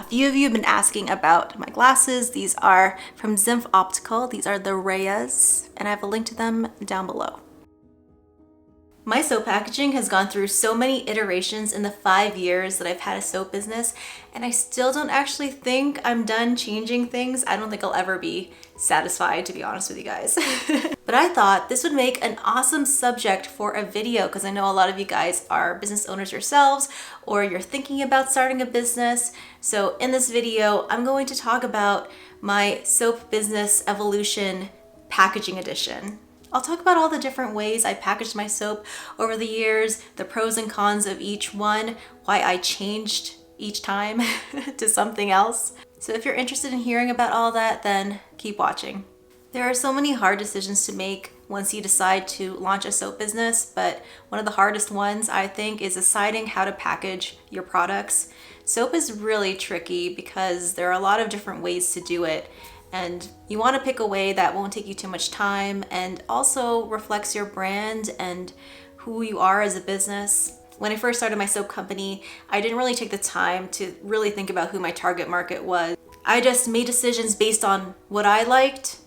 few of you have been asking about my glasses. These are from Zinf Optical. These are the Reyes, and I have a link to them down below. My soap packaging has gone through so many iterations in the 5 years that I've had a soap business, and I still don't actually think I'm done changing things. I don't think I'll ever be satisfied, to be honest with you guys. But I thought this would make an awesome subject for a video because I know a lot of you guys are business owners yourselves or you're thinking about starting a business. So in this video, I'm going to talk about my soap business evolution packaging edition. I'll talk about all the different ways I packaged my soap over the years, the pros and cons of each one, why I changed each time to something else. So if you're interested in hearing about all that, then keep watching. There are so many hard decisions to make once you decide to launch a soap business, but one of the hardest ones I think is deciding how to package your products. Soap is really tricky because there are a lot of different ways to do it. And you want to pick a way that won't take you too much time and also reflects your brand and who you are as a business. When I first started my soap company, I didn't really take the time to really think about who my target market was. I just made decisions based on what I liked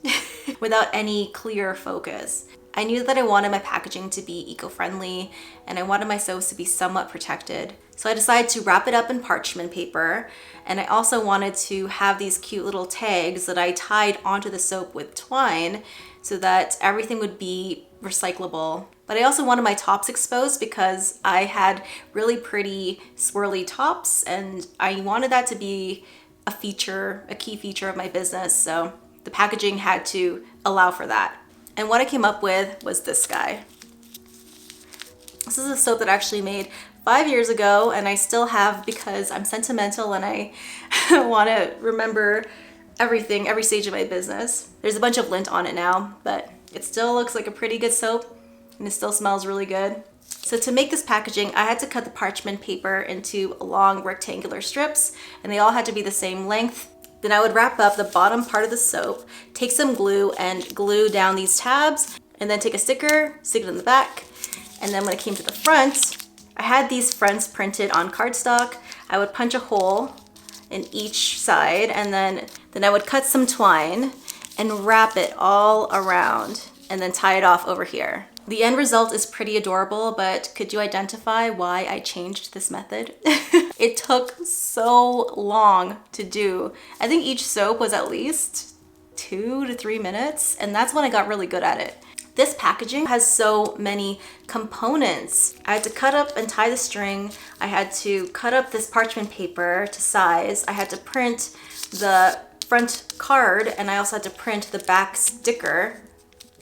without any clear focus. I knew that I wanted my packaging to be eco-friendly and I wanted my soaps to be somewhat protected. So I decided to wrap it up in parchment paper, and I also wanted to have these cute little tags that I tied onto the soap with twine so that everything would be recyclable. But I also wanted my tops exposed because I had really pretty swirly tops and I wanted that to be a key feature of my business. So the packaging had to allow for that. And what I came up with was this guy. This is a soap that I actually made 5 years ago and I still have because I'm sentimental and I want to remember everything, every stage of my business. There's a bunch of lint on it now, but it still looks like a pretty good soap and it still smells really good. So to make this packaging, I had to cut the parchment paper into long rectangular strips and they all had to be the same length. Then I would wrap up the bottom part of the soap, take some glue and glue down these tabs, and then take a sticker, stick it in the back. And then when it came to the front, I had these fronts printed on cardstock. I would punch a hole in each side and then I would cut some twine and wrap it all around and then tie it off over here. The end result is pretty adorable, but could you identify why I changed this method? It took so long to do. I think each soap was at least 2 to 3 minutes, and that's when I got really good at it. This packaging has so many components. I had to cut up and tie the string. I had to cut up this parchment paper to size. I had to print the front card, and I also had to print the back sticker.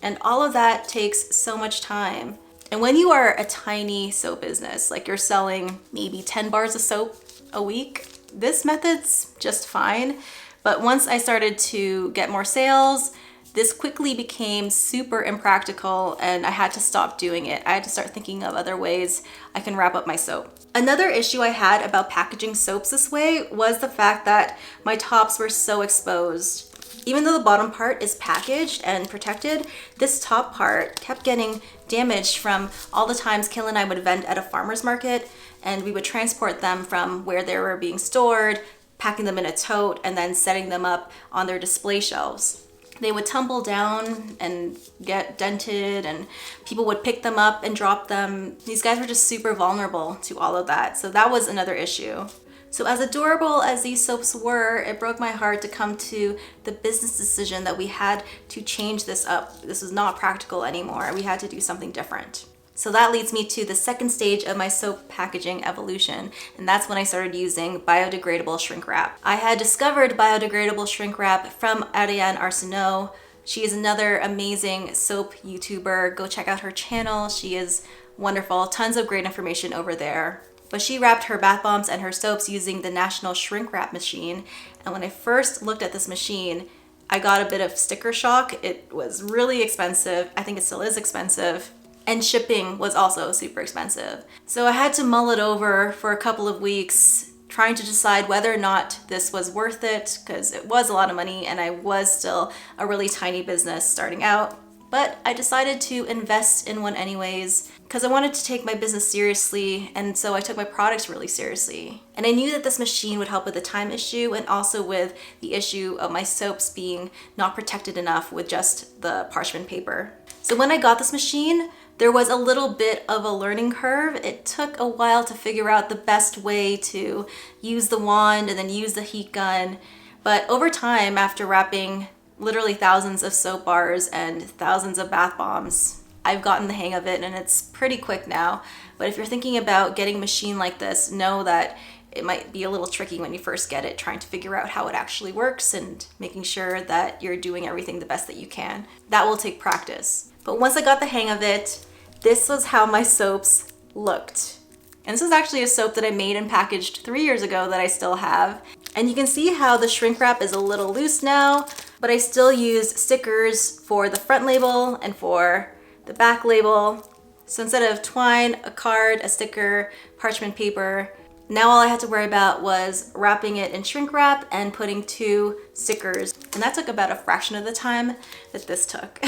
And all of that takes so much time. And when you are a tiny soap business, like you're selling maybe 10 bars of soap a week, this method's just fine. But once I started to get more sales, this quickly became super impractical and I had to stop doing it. I had to start thinking of other ways I can wrap up my soap. Another issue I had about packaging soaps this way was the fact that my tops were so exposed. Even though the bottom part is packaged and protected, this top part kept getting damaged from all the times Kayla and I would vend at a farmer's market and we would transport them from where they were being stored, packing them in a tote, and then setting them up on their display shelves. They would tumble down and get dented and people would pick them up and drop them. These guys were just super vulnerable to all of that. So that was another issue. So as adorable as these soaps were, it broke my heart to come to the business decision that we had to change this up. This was not practical anymore. We had to do something different. So that leads me to the second stage of my soap packaging evolution, and that's when I started using biodegradable shrink wrap. I had discovered biodegradable shrink wrap from Ariane Arsenault. She is another amazing soap YouTuber. Go check out her channel. She is wonderful. Tons of great information over there. But she wrapped her bath bombs and her soaps using the National Shrink Wrap machine. And when I first looked at this machine, I got a bit of sticker shock. It was really expensive. I think it still is expensive. And shipping was also super expensive. So I had to mull it over for a couple of weeks, trying to decide whether or not this was worth it, because it was a lot of money and I was still a really tiny business starting out. but I decided to invest in one anyways because I wanted to take my business seriously, and so I took my products really seriously. And I knew that this machine would help with the time issue and also with the issue of my soaps being not protected enough with just the parchment paper. So when I got this machine, there was a little bit of a learning curve. It took a while to figure out the best way to use the wand and then use the heat gun. But over time, after wrapping literally thousands of soap bars and thousands of bath bombs, I've gotten the hang of it and it's pretty quick now. But if you're thinking about getting a machine like this, know that it might be a little tricky when you first get it, trying to figure out how it actually works and making sure that you're doing everything the best that you can. That will take practice. But once I got the hang of it, this was how my soaps looked. And this is actually a soap that I made and packaged 3 years ago that I still have. And you can see how the shrink wrap is a little loose now, but I still use stickers for the front label and for the back label. So instead of twine, a card, a sticker, parchment paper, now all I had to worry about was wrapping it in shrink wrap and putting 2 stickers. And that took about a fraction of the time that this took.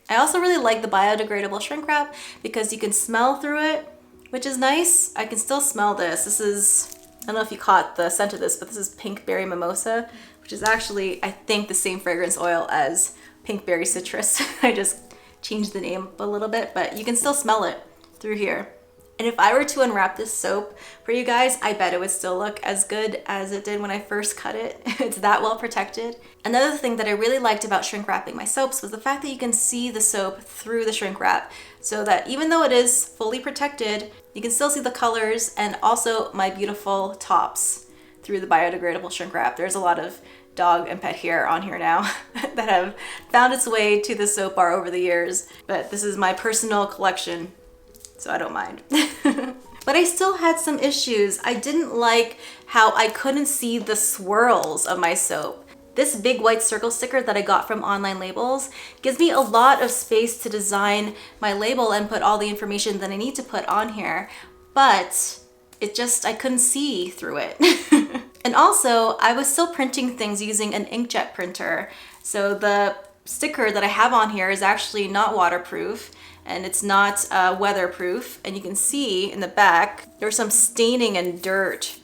I also really like the biodegradable shrink wrap because you can smell through it, which is nice. I can still smell this. This is, I don't know if you caught the scent of this, but this is Pink Berry Mimosa, which is actually, I think, the same fragrance oil as Pink Berry Citrus. I just changed the name a little bit, but you can still smell it through here. And if I were to unwrap this soap for you guys, I bet it would still look as good as it did when I first cut it. It's that well protected. Another thing that I really liked about shrink wrapping my soaps was the fact that you can see the soap through the shrink wrap, so that even though it is fully protected, you can still see the colors and also my beautiful tops through the biodegradable shrink wrap. There's a lot of dog and pet hair on here now that have found its way to the soap bar over the years, but this is my personal collection, so I don't mind. But I still had some issues. I didn't like how I couldn't see the swirls of my soap. This big white circle sticker that I got from Online Labels gives me a lot of space to design my label and put all the information that I need to put on here, but I couldn't see through it. And also, I was still printing things using an inkjet printer. So the sticker that I have on here is actually not waterproof and it's not weatherproof. And you can see in the back, there's some staining and dirt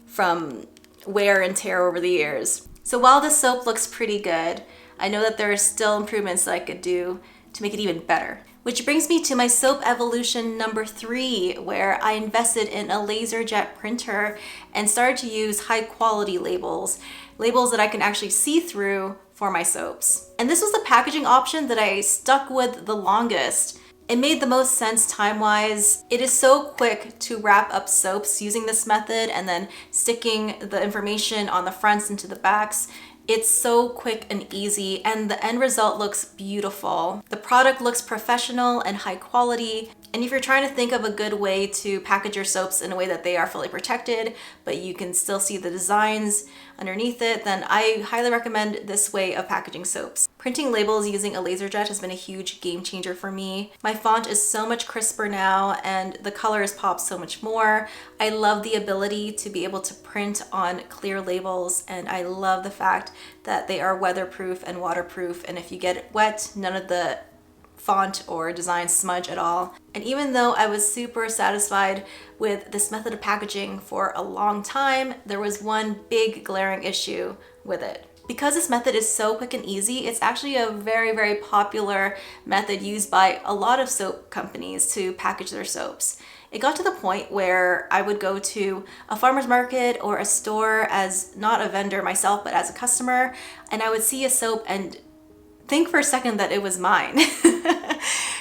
from wear and tear over the years. So while this soap looks pretty good, I know that there are still improvements that I could do to make it even better. Which brings me to my soap evolution number 3, where I invested in a laser jet printer and started to use high quality labels that I can actually see through for my soaps. And this was the packaging option that I stuck with the longest. It made the most sense time-wise. It is so quick to wrap up soaps using this method and then sticking the information on the fronts into the backs. It's so quick and easy, and the end result looks beautiful. The product looks professional and high quality. And if you're trying to think of a good way to package your soaps in a way that they are fully protected, but you can still see the designs underneath it, then I highly recommend this way of packaging soaps. Printing labels using a laser jet has been a huge game changer for me. My font is so much crisper now and the colors pop so much more. I love the ability to be able to print on clear labels, and I love the fact that they are weatherproof and waterproof, and if you get it wet, none of the font or design smudge at all. And even though I was super satisfied with this method of packaging for a long time, there was one big glaring issue with it. Because this method is so quick and easy, it's actually a very, very popular method used by a lot of soap companies to package their soaps. It got to the point where I would go to a farmer's market or a store as not a vendor myself, but as a customer, and I would see a soap and think for a second that it was mine.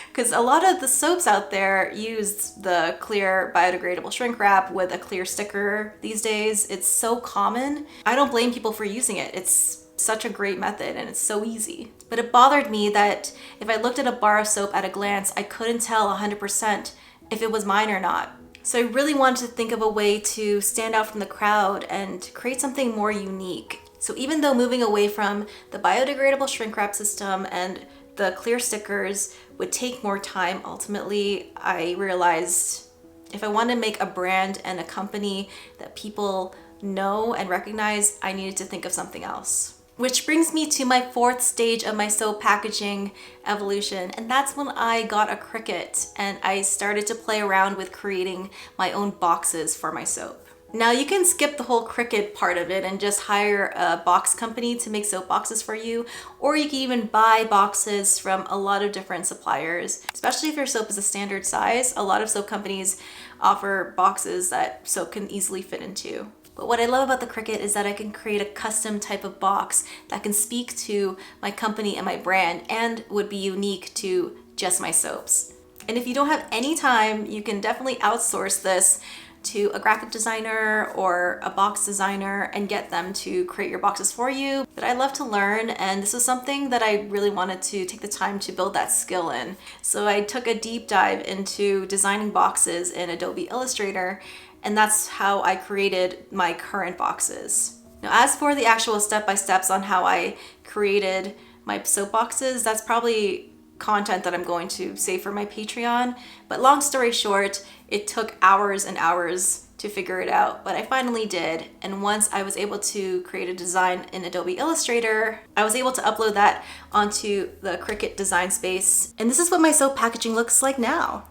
Because a lot of the soaps out there use the clear biodegradable shrink wrap with a clear sticker these days. It's so common. I don't blame people for using it. It's such a great method and it's so easy. But it bothered me that if I looked at a bar of soap at a glance, I couldn't tell 100% if it was mine or not. So I really wanted to think of a way to stand out from the crowd and create something more unique. So even though moving away from the biodegradable shrink wrap system and the clear stickers would take more time, ultimately, I realized if I want to make a brand and a company that people know and recognize, I needed to think of something else. Which brings me to my fourth stage of my soap packaging evolution, and that's when I got a Cricut and I started to play around with creating my own boxes for my soap. Now you can skip the whole Cricut part of it and just hire a box company to make soap boxes for you, or you can even buy boxes from a lot of different suppliers. Especially if your soap is a standard size, a lot of soap companies offer boxes that soap can easily fit into. But what I love about the Cricut is that I can create a custom type of box that can speak to my company and my brand and would be unique to just my soaps. And if you don't have any time, you can definitely outsource this to a graphic designer or a box designer and get them to create your boxes for you. But I love to learn, and this was something that I really wanted to take the time to build that skill in. So I took a deep dive into designing boxes in Adobe Illustrator, and that's how I created my current boxes. Now, as for the actual step-by-steps on how I created my soap boxes, that's probably content that I'm going to save for my Patreon. But long story short, it took hours and hours to figure it out, but I finally did. And once I was able to create a design in Adobe Illustrator, I was able to upload that onto the Cricut design space. And this is what my soap packaging looks like now.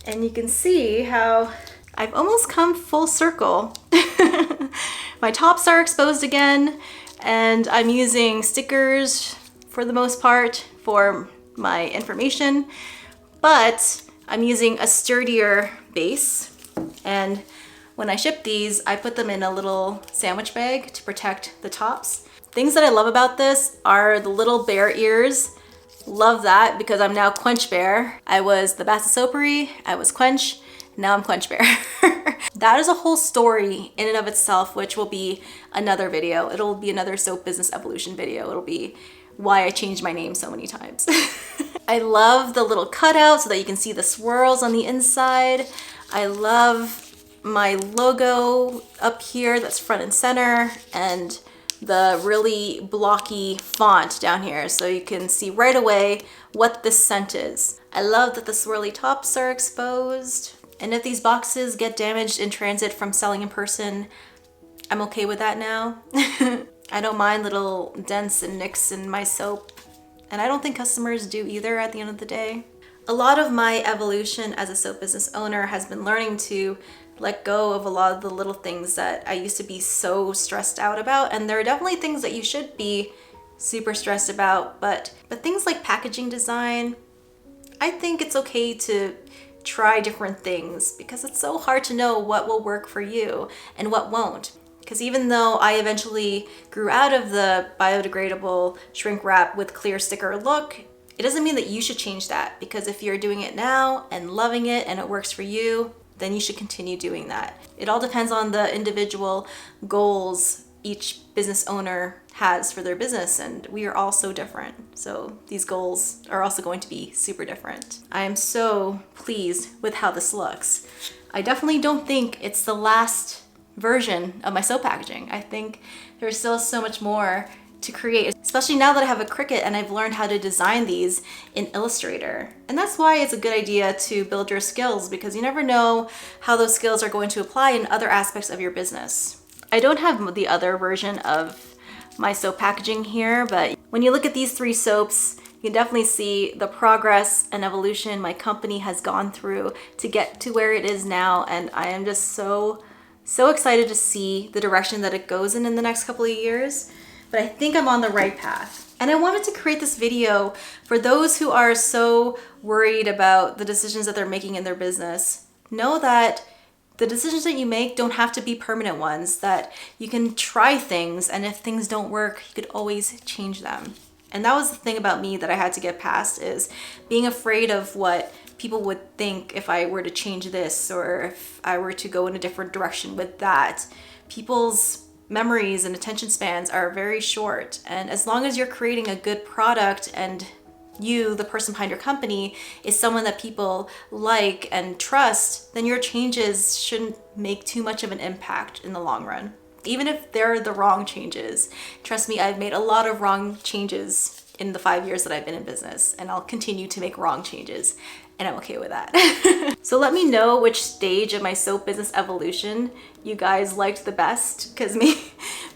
And you can see how I've almost come full circle. My tops are exposed again, and I'm using stickers for the most part for my information, but I'm using a sturdier base. And when I ship these, I put them in a little sandwich bag to protect the tops. Things that I love about this are the little bear ears. Love that because I'm now Quench Bear. I was the Bassett Soapery, I was Quench, now I'm Quench Bear. That is a whole story in and of itself, which will be another video. It'll be another soap business evolution video. It'll be why I changed my name so many times. I love the little cutout so that you can see the swirls on the inside. I love my logo up here that's front and center, and the really blocky font down here so you can see right away what this scent is. I love that the swirly tops are exposed, and if these boxes get damaged in transit from selling in person, I'm okay with that now. I don't mind little dents and nicks in my soap, and I don't think customers do either at the end of the day. A lot of my evolution as a soap business owner has been learning to let go of a lot of the little things that I used to be so stressed out about, and there are definitely things that you should be super stressed about, but things like packaging design, I think it's okay to try different things because it's so hard to know what will work for you and what won't. Because even though I eventually grew out of the biodegradable shrink wrap with clear sticker look, it doesn't mean that you should change that, because if you're doing it now and loving it and it works for you, then you should continue doing that. It all depends on the individual goals each business owner has for their business, and we are all so different. So these goals are also going to be super different. I am so pleased with how this looks. I definitely don't think it's the last version of my soap packaging. I think there's still so much more to create, especially now that I have a Cricut and I've learned how to design these in Illustrator. And that's why it's a good idea to build your skills, because you never know how those skills are going to apply in other aspects of your business. I don't have the other version of my soap packaging here, but when you look at these three soaps, you can definitely see the progress and evolution my company has gone through to get to where it is now. And I am just so excited to see the direction that it goes in the next couple of years. But I think I'm on the right path. And I wanted to create this video for those who are so worried about the decisions that they're making in their business. Know that the decisions that you make don't have to be permanent ones, that you can try things, and if things don't work, you could always change them. And that was the thing about me that I had to get past, is being afraid of what people would think if I were to change this, or if I were to go in a different direction with that. People's memories and attention spans are very short, and as long as you're creating a good product and you, the person behind your company, is someone that people like and trust, then your changes shouldn't make too much of an impact in the long run. Even if they're the wrong changes. Trust me, I've made a lot of wrong changes in the 5 years that I've been in business, and I'll continue to make wrong changes, and I'm okay with that. So let me know which stage of my soap business evolution you guys liked the best, because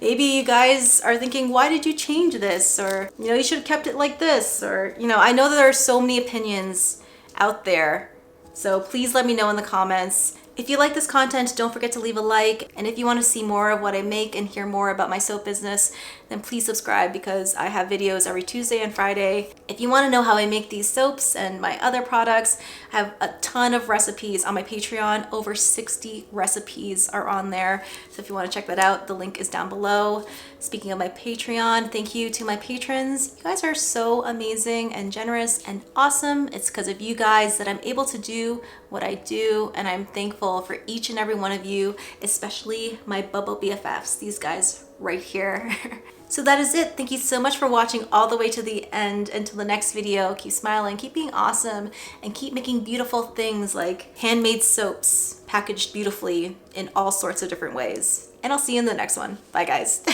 Maybe you guys are thinking, why did you change this? Or, you know, you should have kept it like this. Or, you know, I know that there are so many opinions out there. So please let me know in the comments. If you like this content, don't forget to leave a like. And if you want to see more of what I make and hear more about my soap business, then please subscribe because I have videos every Tuesday and Friday. If you want to know how I make these soaps and my other products, I have a ton of recipes on my Patreon. Over 60 recipes are on there. So if you want to check that out, the link is down below. Speaking of my Patreon, thank you to my patrons. You guys are so amazing and generous and awesome. It's because of you guys that I'm able to do what I do, and I'm thankful for each and every one of you, especially my Bubble BFFs, these guys right here. So that is it. Thank you so much for watching all the way to the end. Until the next video, keep smiling, keep being awesome, and keep making beautiful things like handmade soaps packaged beautifully in all sorts of different ways. And I'll see you in the next one. Bye guys.